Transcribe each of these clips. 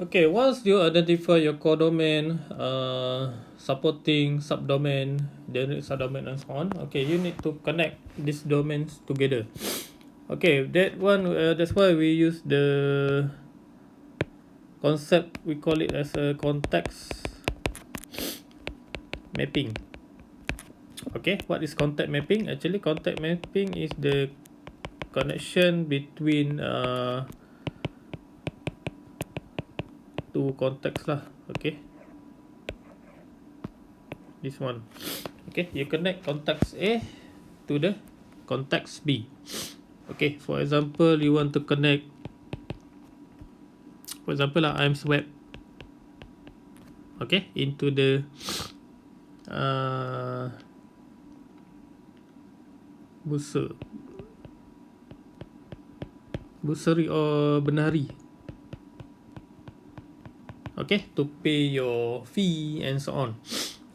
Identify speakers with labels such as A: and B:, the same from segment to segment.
A: Okay, once you identify your core domain, supporting subdomain, then subdomain and so on. Okay, you need to connect these domains together. Okay, that one. That's why we use the concept. We call it as a context mapping. Okay, what is context mapping? Actually, context mapping is the connection between two contexts lah. Okay, this one. Okay, you connect context A to the context B. Okay, for example, you want to connect, for example, IAMS web, okay, into the bursary or benari, okay, to pay your fee and so on.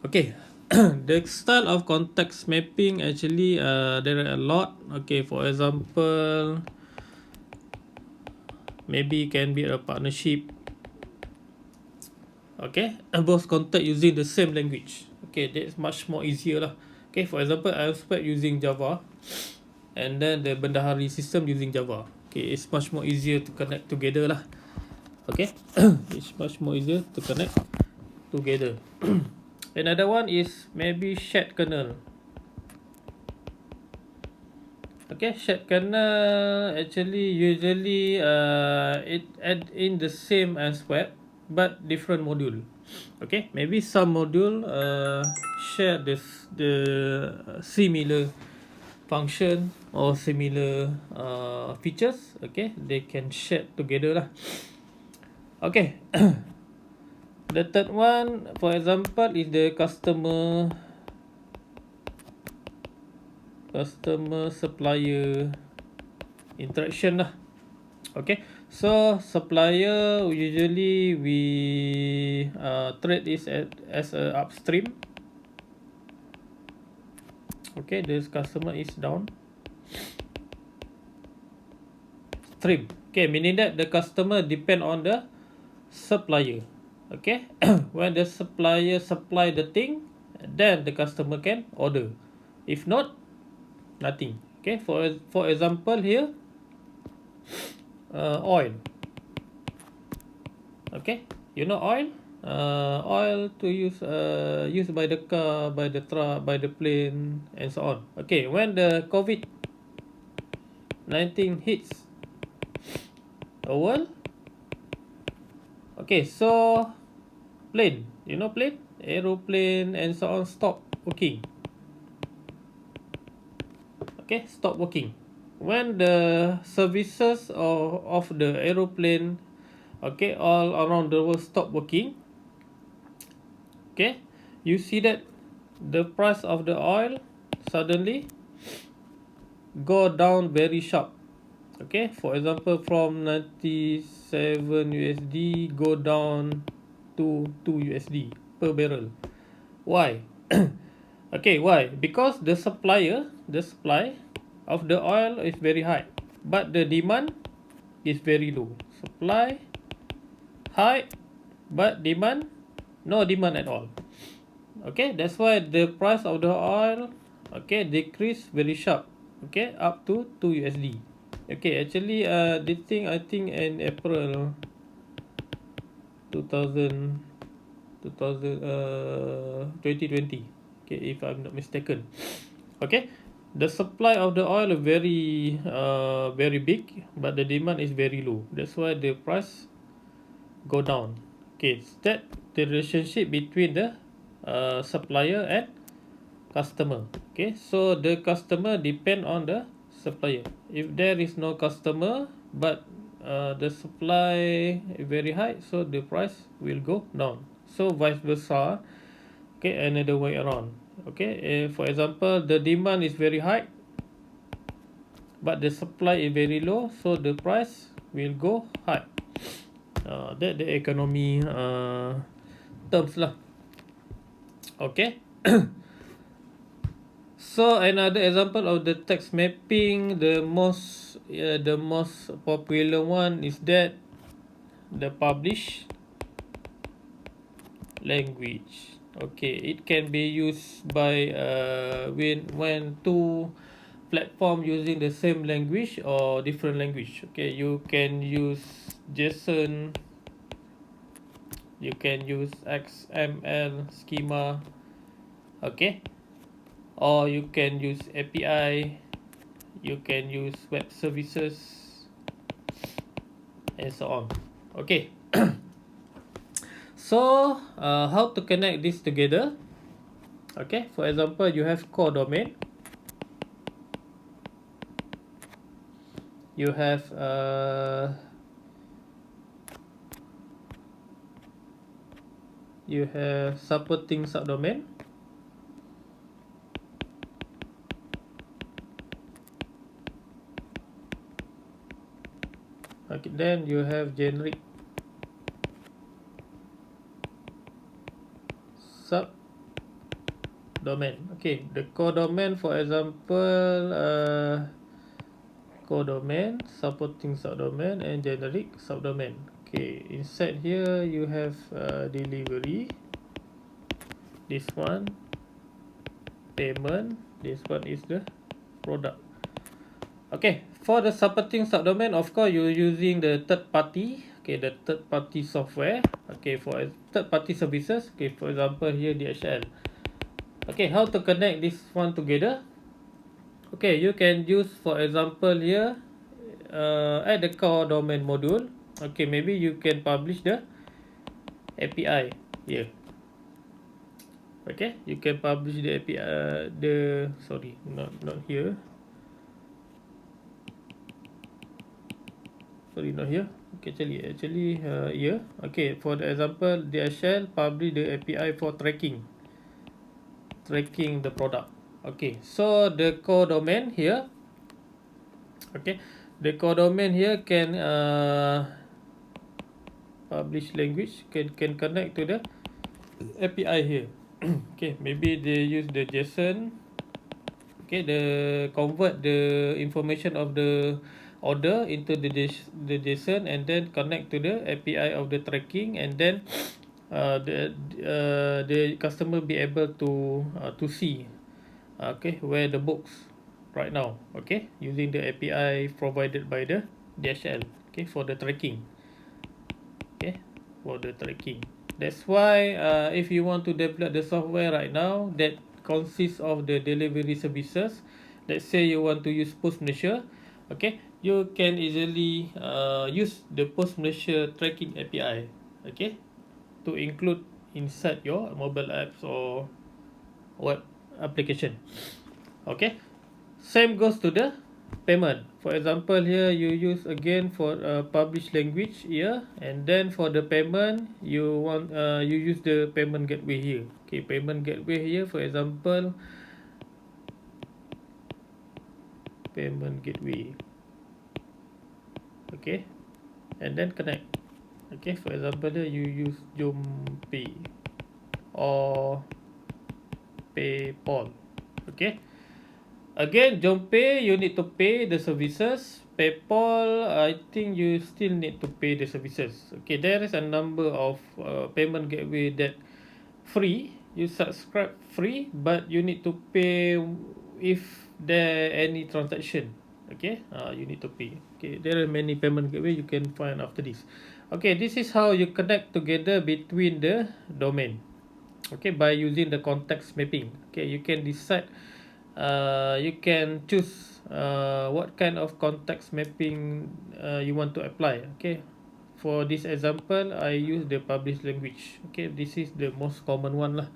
A: Okay, the style of context mapping actually there are a lot. Okay, for example, maybe can be a partnership. Okay, both contact using the same language. Okay, that's much more easier lah. Okay, for example, I expect using Java, and then the bendahari system using Java. Okay, it's much more easier to connect together lah. Okay, it's much more easier to connect together. Another one is maybe shared kernel. Okay, shared kernel actually usually it add in the same as web but different module. Okay, maybe some module share the similar function or similar features. Okay, they can share together lah. Okay. The third one, for example, is the customer supplier interaction lah. Okay, so supplier usually we treat this as a upstream. Okay, this customer is down stream. Okay, meaning that the customer depend on the supplier. Okay, when the supplier supply the thing, then the customer can order. If not, nothing. Okay, for example here, oil. Okay, you know oil, oil to use used by the car, by the truck, by the plane, and so on. Okay, when the COVID-19 hits a world, okay, so plane, you know plane, aeroplane, and so on stop working. Okay, stop working. When the services of the aeroplane, okay, all around the world stop working, okay, you see that the price of the oil suddenly go down very sharp. Okay, for example, from 97 USD go down to 2 USD per barrel. Why? Okay, why? Because the supply of the oil is very high, but the demand is very low. Supply high, but demand no demand at all. Okay, that's why the price of the oil, okay, decrease very sharp. Okay, up to 2 USD. Okay, actually this thing I think in April 2000 2020. Okay, if I'm not mistaken. Okay, the supply of the oil very big, but the demand is very low. That's why the price go down. Okay, that the relationship between the supplier and customer. Okay, so the customer depend on the supplier. If there is no customer but the supply is very high, so the price will go down. So vice versa. Okay, another way around. Okay, for example, the demand is very high but the supply is very low, so the price will go high. That the economy terms lah. Okay. So another example of the text mapping, the most popular one is that the publish language. Okay, it can be used by when two platform using the same language or different language. Okay, you can use JSON, you can use XML schema. Okay, or you can use API, you can use web services, and so on. Okay. So how to connect this together? Okay, for example, you have core domain, you have supporting subdomain. Okay, then you have generic subdomain. Okay, the core domain, for example, core domain, supporting subdomain, and generic subdomain. Okay, inside here you have delivery, this one payment, this one is the product. Okay, for the supporting subdomain, of course you're using the third party. Okay, the third party software. Okay, for third party services. Okay, for example here DHL. Okay, how to connect this one together? Okay, you can use, for example here, add the core domain module. Okay, maybe you can publish the API here. Okay, you can publish the API. Not here. Sorry, not here. Okay, actually here. Okay, for the example, DHL publish the API for tracking the product. Okay, so the core domain here. Okay, the core domain here can publish language, can connect to the API here. Okay, maybe they use the JSON. Okay, the convert the information of the order into the JSON, and then connect to the API of the tracking, and then the customer be able to see okay, where the books right now. Okay, using the API provided by the DHL. Okay, for the tracking. Okay, for the tracking. That's why if you want to develop the software right now that consists of the delivery services, let's say you want to use Post Malaysia. Okay, you can easily use the Post Malaysia tracking API. Okay, to include inside your mobile apps or web application. Okay, same goes to the payment. For example, here you use again for publish language here, and then for the payment you use the payment gateway here. Okay, payment gateway here, for example, payment gateway. Okay, and then connect. Okay, for example here you use JomPay or PayPal. Okay, again, JomPay, you need to pay the services. PayPal, I think you still need to pay the services. Okay, there is a number of payment gateway that free. You subscribe free, but you need to pay if there any transaction. Okay, you need to pay. Okay, there are many payment gateway you can find after this. Okay, this is how you connect together between the domain. Okay, by using the context mapping. Okay, you can decide, you can choose what kind of context mapping you want to apply. Okay, for this example I use the publish language. Okay, this is the most common one lah.